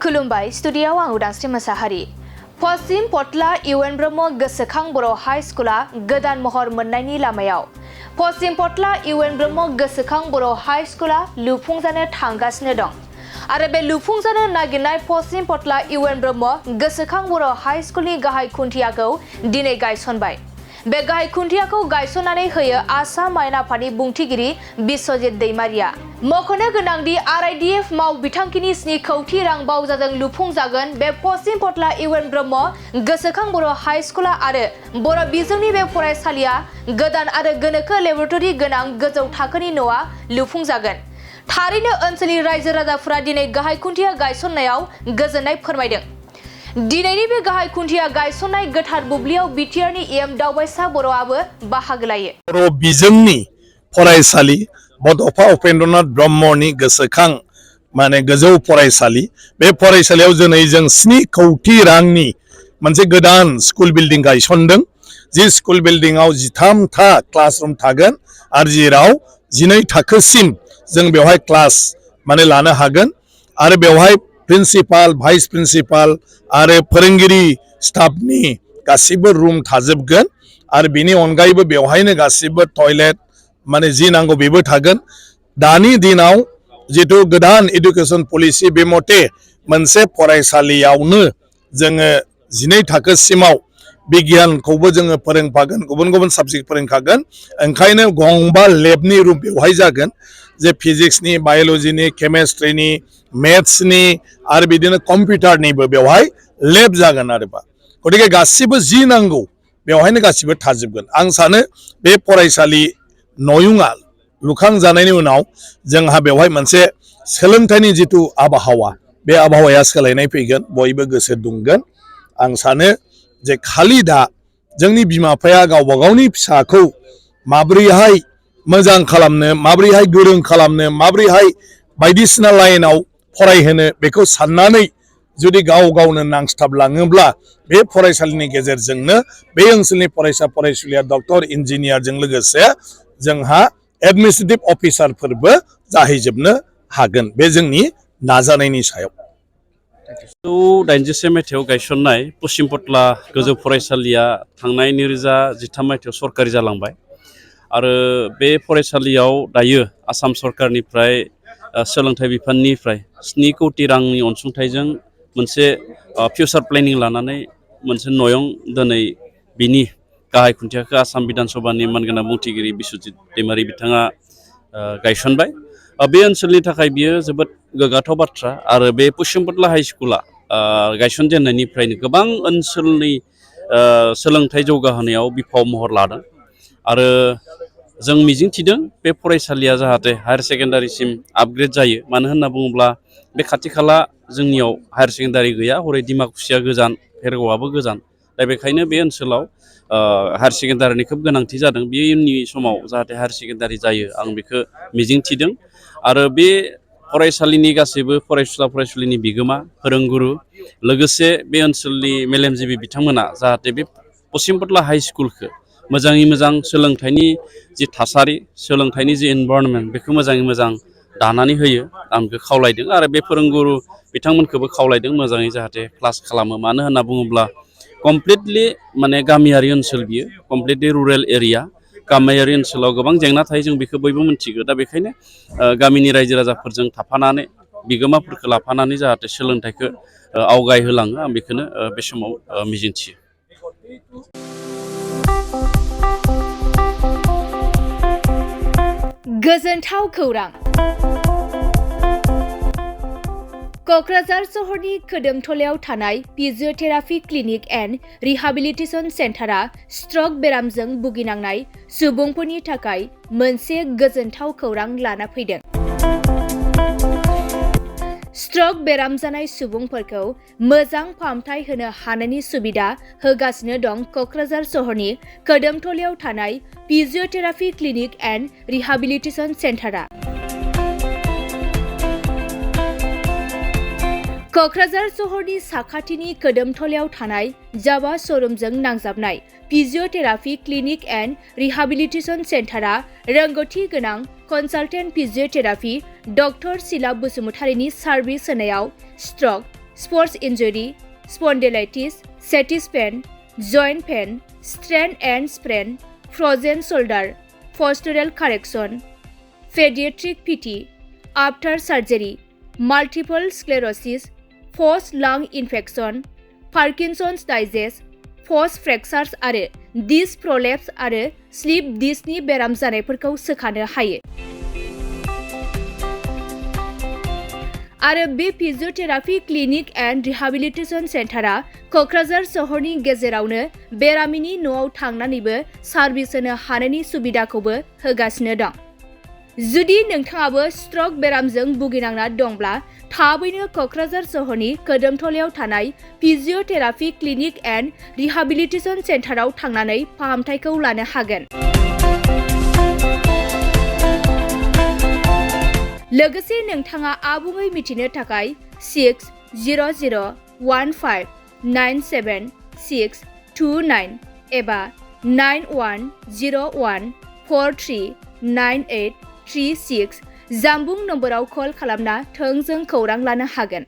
खुलुमबाय स्टुडियाव आं उदांस्रि मोसाहारि पश्चिम पटला इउएन ब्रह्म गोसोखां बर' हाई स्कुला गोदान महर मोननायनि लामायाव पश्चिम पटला इउएन ब्रह्म गोसोखां बर' हाई स्कुला लुफुंजानो थांगासिनो दं आरो बे लुफुंजानो नागिरनाय पश्चिम पटला इउएन ब्रह्म गोसोखां बर' हाई स्कुलनि गाहाय खुन्थियाखौ दिनै गायसनबाय। बे गाहाय खुन्थियाखौ गायसननानै होयो आसाम आयेन आफादनि बुंथिगिरि बिस्वजित दैमारिया। मख'नो गोनांदि आरआइडिएफ माव बिथांखिनि 7 कौटि रां बावजाजों लुफुंजागोन बे पश्चिम पटला इउएन ब्रह्म गोसोखां बर' हाई स्कुला आरो बर' बिजोंनि बे फरायसालिया गोदान आरो गोनोखो लेबरेटरि गोनां गोजौ थाखोनि न'आ लुफुंजागोन। थारैनो ओनसोलनि रायजो राजाफोरा दिनै गाहाय खुन्थिया गायसननायाव गोजोननाय फोरमायदों। दिनैनि बे गाहाय खुन्थिया गायसननाय गोथार बुब्लियाव बिटिआरनि एम दावबायसा बर'आबो बाहागो लायो। बर' बिजोंनि फरायसालि बड'फा उपेन्द्रनाथ ब्रह्मनि गोसोखां गोजौ फरायसालि बे फरायसालियाव दिनै जों 7 कौटि रांनि मोनसे गोदान स्कुल बिल्डिं गायसनदों। जि स्कुल बिल्डिंआव 13 था क्लासरुम थागोन आरो जेराव 12 थाखोसिम जों बेवहाय क्लास लानो हागोन आरो बेवहाय प्रिन्सिपाल भाइस प्रिन्सिपाल आरो फोरोंगिरि स्टाफनि गासिबो रुम थाजोबगोन आरो बेनि अनगायैबो बेवहायनो गासिबो टयलेट जि नांगौ बेबो थागोन। दानि दिनाव जितु गोदान एडुकेशन पलिसि बे मथे मोनसे फरायसालियावनो जोङो 12 थाखोसिमाव बिगियानखौबो जोङो फोरोंफागोन, गुबुन गुबुन साबजेक्ट फोरोंखागोन। ओंखायनो गंबा लेबनि रुम बेवहाय जागोन जे फिजिक्सनि, बाय'लजिनि, केमेस्ट्रिनि, मेथ्सनि आरो बिदिनो कम्पिउटारनिबो बेवहाय लेब जागोन आरोबा। गतिके गासिबो जि नांगौ बेवहायनो गासिबो थाजोबगोन। आं सानो बे फरायसालि नयुङा लुखांजानायनि उनाव जोंहा बेवहाय मोनसे सोलोंथाइनि जितु आबहावा बे आबहावाया सोलायनाय फैगोन, बयबो गोसो दुंगोन। आं सानो जे खालि दा जोंनि बिमा बिफाया गावबा गावनि फिसाखौ माब्रैहाय मोजां खालामनो, माब्रैहाय गोरों खालामनो, माब्रैहाय बायदिसिना लाइनाव फरायहोनो बेखौ साननानै जुदि गाव गावनो नांस्थाबलाङोब्ला बे फरायसालिनि गेजेरजोंनो बे ओनसोलनि फरायसा फरायसुलिया डक्टर इन्जिनियारजों लोगोसे जोंहा एडमिनिस्ट्रेटिभ अफिसारफोरबो जाहैजोबनो हागोन। बे जोंनि नाजानायनि सायाव। 1987 मायथाइयाव गायसननाय पश्चिम पटला गोजौ फरायसालिया थांनाय 2013 मायथाइयाव सरकारि जालांबाय आरो बे फरायसालियाव दायो आसाम सरकारनिफ्राय सोलोंथाइ बिफाननिफ्राय 7 कौटि रांनि अनसुंथाइजों मोनसे फिउचार प्लेनिं लानानै मोनसे नयं दिनै बिनि गाहाय खुन्थियाखौ आसाम बिधान सभानि मानगोनां बुंथिगिरि बिस्वजित दैमारि बिथाङा गायसनबाय। बे ओनसोलनि थाखाय बियो जोबोद गोग्गाथाव बाथ्रा आरो बे पश्चिम पटला हाई स्कुला गायसनजेननायनिफ्रायनो गोबां ओनसोलनि सोलोंथाइ जौगाहोनायाव बिफाव महर लादों आरो जों मिजिंथिदों बे फरायसालिया जाहाथे हायार सेकेन्डारिसिम आपग्रेड जायो। मानो होनना बुङोब्ला बे खाथि खाला जोंनियाव हायार सेकेन्डारि गैया, हरै डिमाकुसिया गोजान, भेरगावआबो गोजान। दा बेखायनो बे ओनसोलाव हायार सेकेन्डारिनि खोब गोनांथि जादों। बे इयुननि समाव जाहाथे हायार सेकेन्डारि जायो आं बेखौ मिजिंथिदों आरो बे फरायसालिनि गासैबो फरायसुला फरायसुलिनि बिगोमा, फोरोंगुरु लोगोसे बे ओनसोलनि मेलेमजिबि बिथांमोना जाहाथे बे पश्चिम पटला हाई स्कुलखौ मोजाङै मोजां सोलोंथाइनि जि थासारि, सोलोंथाइनि जि एनभायरनमेन्ट बेखौ मोजाङै मोजां दानानै होयो आं बेखौ खावलायदों आरो बे फोरोंगुरु बिथांमोनखौबो खावलायदों मोजाङै जाहाथे क्लास खालामो। मानो होनना बुङोब्ला कमप्लिटलि गामियारि ओनसोल बियो, कमप्लिटलि रुरेल एरिया। गामियारि ओनसोलाव गोबां जेंना थायो, जों बेखौ बयबो मिथिगौ। दा बेखायनो गामिनि रायजो राजाफोरजों थाफानानै बिगोमाफोरखौ लाफानानै जाहाथे सोलोंथाइखौ आवगायहोलाङो आं बेखौनो बे समाव मिजिंथियो। गोजोनथाव खौरां। क'क्राझार सहरनि खोदोमथलायाव थानाय physiotherapy clinic and rehabilitation सेन्टारा struck बेरामजों भुगिनांनाय सुबुंफोरनि थाखाय मोनसे गोजोनथाव खौरां लाना फैदों। स्ट्रक बेराम जानाय सुबुंफोरखौ मोजां फाहामथाय होनो हानायनि सुबिदा होगासिनो दं क'क्राझार सहरनि खोदोमथलायाव थानाय फिजिअथेरापि क्लिनिक एन्ड रिहाबिलिटेसन सेन्टारा। क'क्राझार सहरनि साखाथिनि खोदोमथलायाव थानाय जावा श'रुमजों नांजाबनाय फिजिअथेरापि क्लिनिक एन्ड रिहाबिलिटेसन सेन्टारा रोंगौथि गोनां कनसालटेन्ट फिजिअथेरापि डक्टर सिला बसुमतारीनि सार्भिस होनायाव stroke, sports injury, spondylitis, sciatica pain, joint pain, strain and sprain, frozen shoulder, postural correction, paediatric PT, after surgery, multiple sclerosis, post lung infection, Parkinson's disease, post fractures आरो disc प्रलेप्स आरो slip डिस्कनि बेराम जानायफोरखौ सोखानो हायो। आरो बे फिजियोथेरापि clinic and rehabilitation सेन्टारा क'क्राझार सहरनि गेजेरावनो बेरामिनि न'आव थांनानैबो सार्भिस होनो हानायनि सुबिदाखौबो होगासिनो दं। जुदि नोंथाङाबो स्ट्रक बेरामजों भुगिनांना दंब्ला थाबैनो क'क्राझार सहरनि कोदोमथलायाव थानाय फिजियोथेरापि क्लिनिक एन्ड रिहाबिलिटेसन सेन्टाराव थांनानै फाहामथायखौ लानो हागोन। लोगोसे नोंथाङा आबुङै मिथिनो थाखाय 600015976629 एबा 9101439836 जामबुं नम्बराव कल खालामना थोंजों खौरां लानो हागोन।